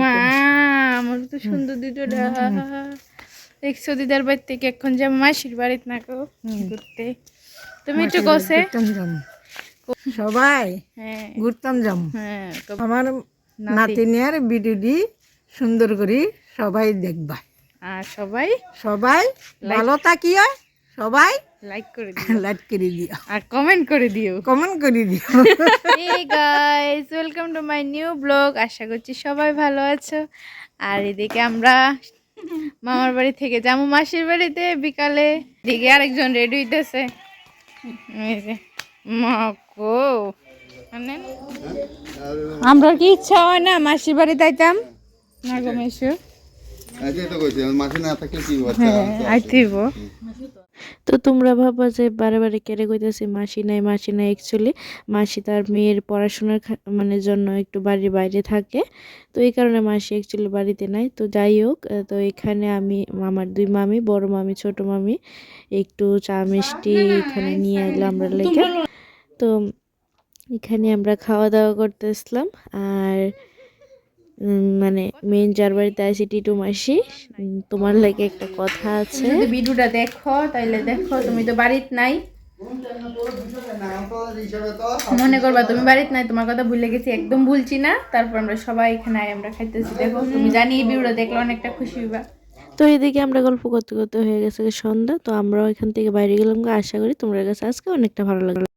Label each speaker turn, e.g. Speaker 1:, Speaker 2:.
Speaker 1: মা আমার তো সুন্দর দিদুরা দেখছো দিদার বাড়ি থেকে এখন যে মাসির বাড়িতে না গো ঘুরতে তুমি একটু কষে
Speaker 2: সবাই
Speaker 1: হ্যাঁ
Speaker 2: ঘুরতাম যাম
Speaker 1: হ্যাঁ
Speaker 2: আমার নাতিনিয়ার ভিডিওটি সুন্দর করে সবাই দেখবা
Speaker 1: আর সবাই
Speaker 2: সবাই ভালো থাকিও সবাই
Speaker 1: লাইক করে দিও
Speaker 2: লাইক করে দিও
Speaker 1: আর কমেন্ট করে দিও
Speaker 2: কমেন্ট করে দিও
Speaker 1: Hey guys, welcome to my new vlog. আশা করছি সবাই ভালো আছো। আর এদিকে আমরা মামার বাড়ি থেকে যাবো মাসির বাড়িতে বিকালে। এদিকে আরেকজন রেডি হইতেছে। এই যে মাকো মানে আমরা কি ইচ্ছা হয় না মাসির বাড়ি যাইতাম না গো মেশো আইতেইব। তো তোমরা ভাববা যে বারে বারে কেড়ে কইতেছি মাসি নাই অ্যাকচুয়ালি মাসি তার মেয়ের পড়াশোনার মানে জন্য একটু বাড়ির বাইরে থাকে, তো এই কারণে মাসি অ্যাকচুয়ালি বাড়িতে নাই। তো যাই হোক, তো এখানে আমি আমার দুই মামি, বড় মামি ছোট মামি একটু চা মিষ্টি এখানে নিয়ে এলাম আমরা লেগে। তো এখানে আমরা খাওয়া দাওয়া করতেছিলাম। আর মানে মেন যার বাড়িতে আছি টিটু মাসি, তোমার লাগে একটা কথা আছে, যদি ভিডিওটা দেখো তাইলে দেখো। তুমি তো বাড়িতে নাই, মনে করবা তুমি বাড়িতে নাই, তোমার কথা ভুলে গেছি, একদম ভুলছি না। তারপর আমরা সবাই এখানে আমরা খাইতেছি, দেখো তুমি জানি এই ভিডিওটা দেখলে অনেকটা খুশি হইবা। তো এদিকে আমরা গল্প করতে করতে হয়ে গেছে সন্ধ্যা। তো আমরাও এখান থেকে বাইরে গেলাম। আশা করি তোমার কাছে আজকে অনেকটা ভালো লাগলো।